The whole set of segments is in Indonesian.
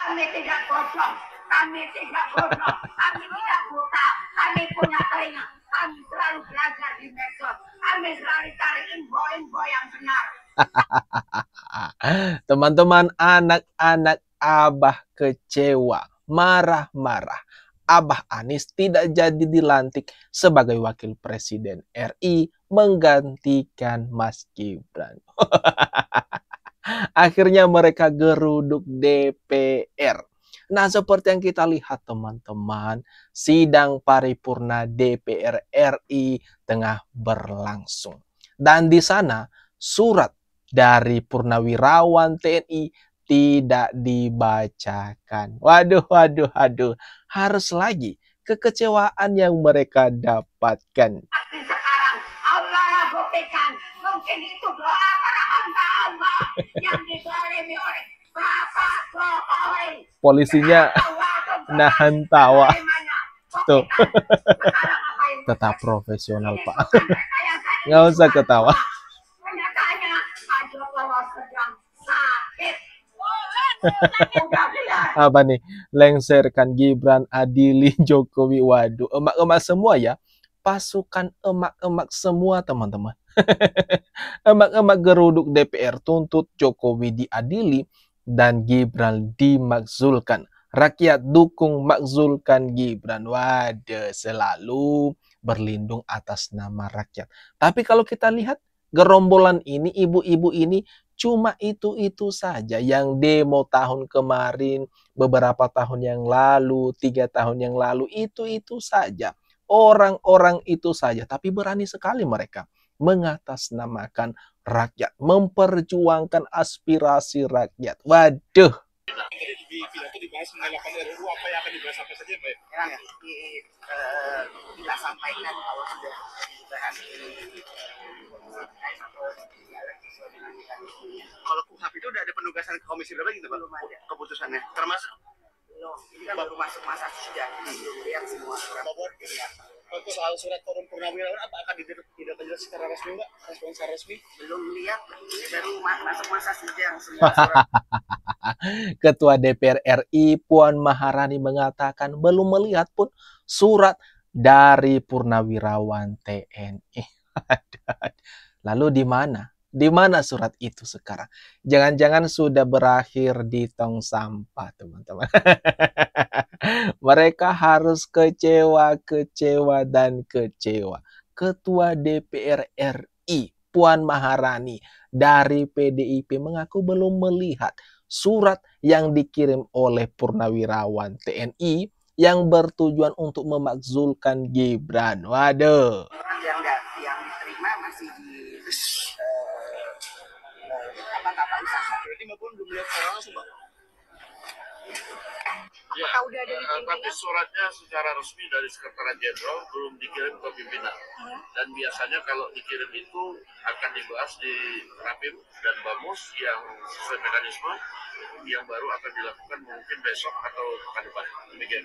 Kami tidak bodoh, kami tidak bodoh, kami tidak buta, kami punya telinga, kami selalu belajar di medsos, kami selalu cari info-info yang benar. Teman-teman, anak-anak Abah kecewa, marah-marah. Abah Anies tidak jadi dilantik sebagai wakil presiden RI menggantikan Mas Gibran. Akhirnya mereka geruduk DPR. Nah, seperti yang kita lihat teman-teman, sidang paripurna DPR RI tengah berlangsung. Dan di sana surat dari Purnawirawan TNI tidak dibacakan. Waduh. Harus lagi kekecewaan yang mereka dapatkan. Tapi sekarang Allah buktikan, mungkin itu doa para hamba Allah yang dizalimi oleh Bapak Jokowi. Polisinya nahan tawa. Tuh. Tetap profesional, Pak. Nggak usah ketawa. Ternyatanya Pak Jokowi sedang sakit. Apa nih? Lengserkan Gibran, adili Jokowi. Waduh, emak-emak semua ya. Pasukan emak-emak semua teman-teman. Emak-emak geruduk DPR tuntut Jokowi diadili dan Gibran dimakzulkan. Rakyat dukung makzulkan Gibran. Waduh, selalu berlindung atas nama rakyat. Tapi kalau kita lihat gerombolan ini, ibu-ibu ini cuma itu-itu saja yang demo tahun kemarin, beberapa tahun yang lalu, 3 tahun yang lalu, itu-itu saja. Orang-orang itu saja, tapi berani sekali mereka mengatasnamakan rakyat, memperjuangkan aspirasi rakyat. Waduh. Dibahas mengenai 8 RUU, apa yang akan dibahas apa saja, Pak? Bila sampaikan kalau sudah dibahas Kalau KUHP itu udah ada penugasan ke komisi berapa gitu, Pak? Belum ada. Keputusannya termasuk belum. Ini kan baru masuk masa sidang, belum lihat semua surat. Untuk soal surat turun Purnawirawan apa akan didapatkan secara resmi, Mbak? Respon secara resmi? Belum lihat, ini baru masuk masa sidang semua surat. Ketua DPR RI Puan Maharani mengatakan belum melihat pun surat dari Purnawirawan TNI. Lalu di mana? Di mana surat itu sekarang? Jangan-jangan sudah berakhir di tong sampah, teman-teman. Mereka harus kecewa. Ketua DPR RI Puan Maharani dari PDIP mengaku belum melihat surat yang dikirim oleh Purnawirawan TNI yang bertujuan untuk memakzulkan Gibran. Waduh. Yang diterima masih di kapal usaha. Berarti Mbak Puan belum lihat secara langsung, Mbak? Ya, Apakah udah ada di tapi pimpinan? suratnya secara resmi dari Sekretariat Jenderal belum dikirim ke pimpinan. Dan biasanya kalau dikirim itu akan dibahas di Rapim dan Bamus yang sesuai mekanisme yang baru akan dilakukan mungkin besok atau pekan depan. Demikian.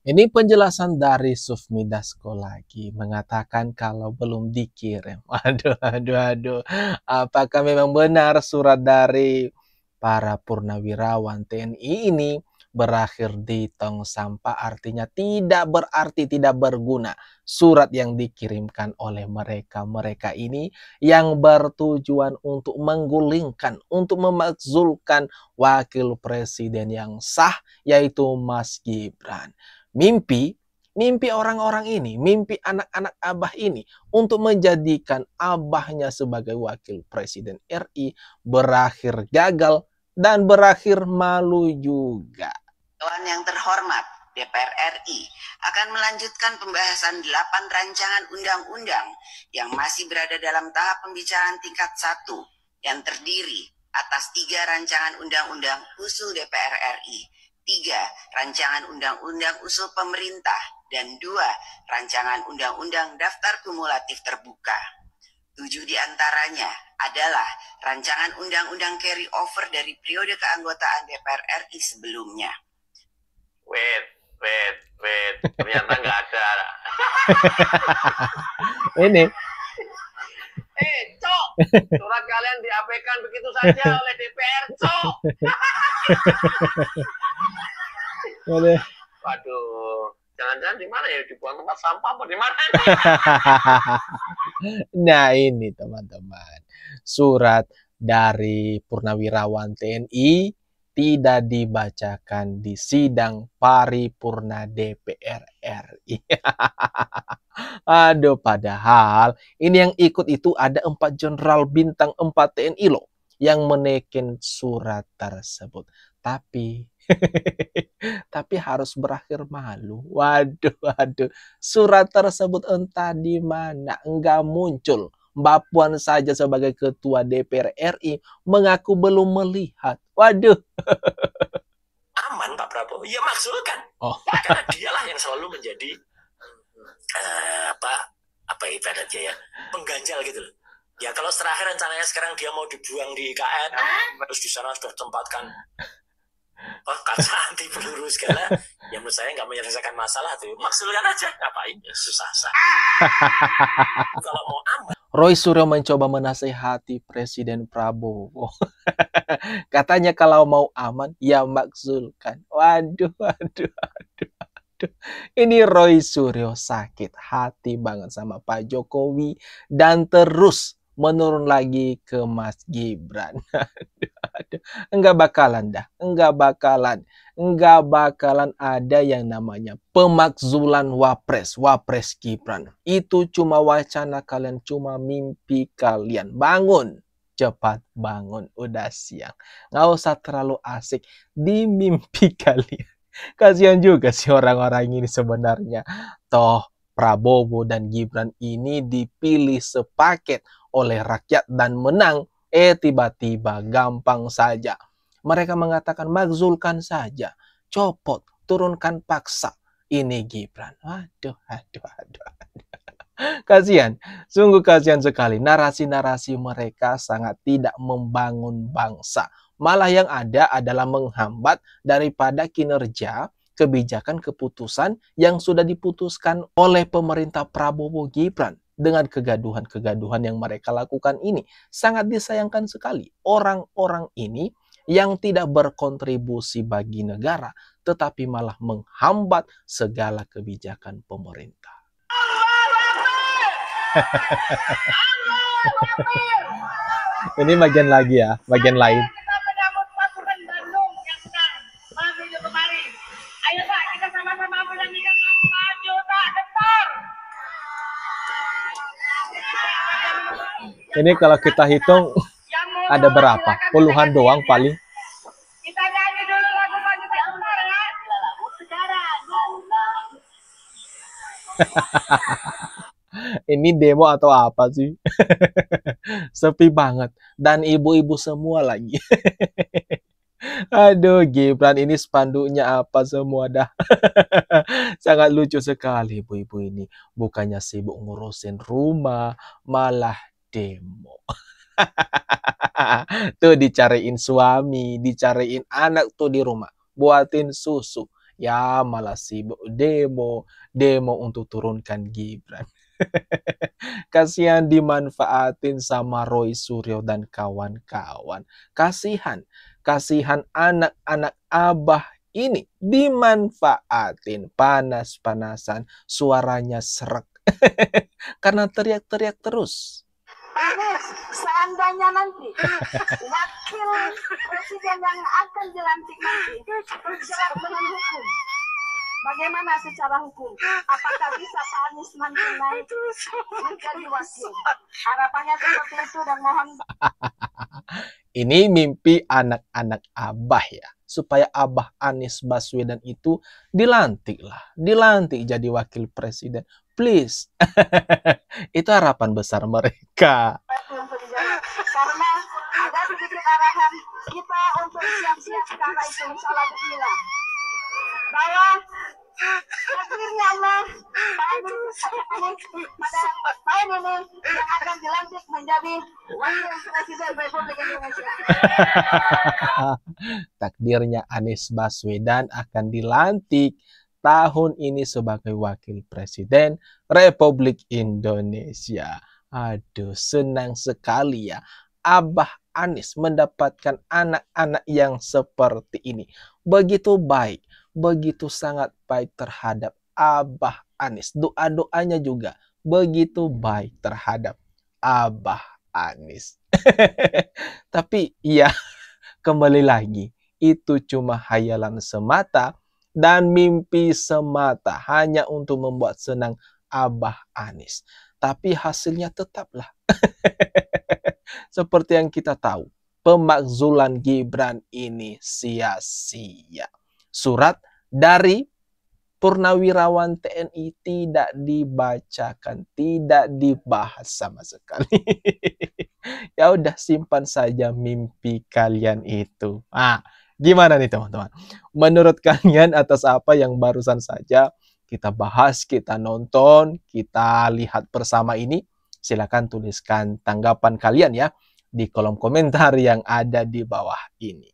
Ini penjelasan dari Sufmi Dasko lagi mengatakan kalau belum dikirim. Aduh. Apakah memang benar surat dari para purnawirawan TNI ini berakhir di tong sampah, artinya tidak berarti, tidak berguna surat yang dikirimkan oleh mereka ini yang bertujuan untuk menggulingkan, untuk memakzulkan wakil presiden yang sah, yaitu Mas Gibran. Mimpi orang-orang ini, mimpi anak-anak Abah ini untuk menjadikan Abahnya sebagai wakil presiden RI berakhir gagal dan berakhir malu juga. Dewan yang terhormat DPR RI akan melanjutkan pembahasan 8 rancangan undang-undang yang masih berada dalam tahap pembicaraan tingkat 1 yang terdiri atas 3 rancangan undang-undang usul DPR RI, 3 rancangan undang-undang usul pemerintah, dan 2 rancangan undang-undang daftar kumulatif terbuka. 7 diantaranya adalah rancangan undang-undang carry over dari periode keanggotaan DPR RI sebelumnya. Wait. Ternyata nggak ada. Ini. Cok, surat kalian diabaikan begitu saja oleh DPR, Cok. Waduh. Waduh, jangan-jangan di mana ya, dibuang tempat sampah apa di mana? Nah ini teman-teman, surat dari Purnawirawan TNI tidak dibacakan di sidang paripurna DPR RI. Aduh, padahal ini yang ikut itu ada 4 jenderal bintang 4 TNI loh yang menekin surat tersebut. Tapi tapi harus berakhir malu. Waduh, waduh. Surat tersebut entah di mana, enggak muncul. Mbak Puan saja sebagai ketua DPR RI mengaku belum melihat. Waduh. Aman Pak Prabowo, ya maksulkan. Oh. Karena dialah yang selalu menjadi apa ibaratnya ya, pengganjal gitu loh. Ya kalau terakhir rencananya sekarang dia mau dibuang di IKN, terus di sana sudah tempatkan kaca anti peluru segala, ya menurut saya nggak menyelesaikan masalah tuh. Maksulkan aja, ngapain ya, susah. Kalau mau aman. Roy Suryo mencoba menasehati Presiden Prabowo. Katanya kalau mau aman, ya maksulkan. Waduh. Ini Roy Suryo sakit hati banget sama Pak Jokowi dan terus menurun lagi ke Mas Gibran. Enggak bakalan ada yang namanya pemakzulan Wapres Gibran. Itu cuma wacana kalian, cuma mimpi kalian. Bangun, cepat bangun, udah siang. Nggak usah terlalu asik di mimpi kalian. Kasihan juga sih orang-orang ini sebenarnya. Toh Prabowo dan Gibran ini dipilih sepaket oleh rakyat dan menang. Tiba-tiba gampang saja mereka mengatakan makzulkan saja, copot, turunkan paksa. Ini Gibran. Aduh. Kasihan, sungguh kasihan sekali. Narasi-narasi mereka sangat tidak membangun bangsa. Malah yang ada adalah menghambat daripada kinerja kebijakan keputusan yang sudah diputuskan oleh pemerintah Prabowo Gibran. Dengan kegaduhan-kegaduhan yang mereka lakukan ini, sangat disayangkan sekali. Orang-orang ini yang tidak berkontribusi bagi negara, tetapi malah menghambat segala kebijakan pemerintah. Ini bagian lagi ya, bagian lain. Ini kalau kita hitung ada berapa? Puluhan doang paling. Kita nyanyi dulu lagu Maju Bentar ya. Lagu sekarang. Ini demo atau apa sih? Sepi banget. Dan ibu-ibu semua lagi. Aduh, Gibran ini spanduknya apa semua dah. Sangat lucu sekali ibu-ibu ini. Bukannya sibuk ngurusin rumah, malah demo. Tuh dicariin suami, dicariin anak tuh di rumah, buatin susu. Ya malah sibuk demo untuk turunkan Gibran. Kasihan dimanfaatin sama Roy Suryo dan kawan-kawan. Kasihan anak-anak Abah ini dimanfaatin, panas-panasan, suaranya serak. Karena teriak-teriak terus. Seandainya nanti wakil presiden yang akan dilantik nanti bergerak dengan hukum, bagaimana secara hukum? Apakah bisa Pak Anies nanti naik menjadi wakil? Harapannya seperti itu dan mohon. Ini mimpi anak-anak Abah ya, supaya Abah Anies Baswedan itu dilantik jadi wakil presiden. Please. Itu harapan besar mereka. Karena ada sedikit arahan kita untuk siap-siap karena itu salah bismillah. Bahwa akhirnya Allah pada tahun ini yang akan dilantik menjadi wakil presiden Republik Indonesia. Takdirnya Anies Baswedan akan dilantik tahun ini sebagai wakil presiden Republik Indonesia. Aduh, senang sekali ya Abah Anies mendapatkan anak-anak yang seperti ini. begitu baik, begitu sangat baik terhadap Abah Anies. Doa-doanya juga begitu baik terhadap Abah Anies. Tapi ya, kembali lagi, itu cuma hayalan semata dan mimpi semata hanya untuk membuat senang Abah Anies. Tapi hasilnya tetaplah seperti yang kita tahu, pemakzulan Gibran ini sia-sia. Surat dari Purnawirawan TNI tidak dibacakan, tidak dibahas sama sekali. Ya udah, simpan saja mimpi kalian itu. Gimana nih teman-teman? Menurut kalian atas apa yang barusan saja kita bahas, kita nonton, kita lihat bersama ini? Silakan tuliskan tanggapan kalian ya di kolom komentar yang ada di bawah ini.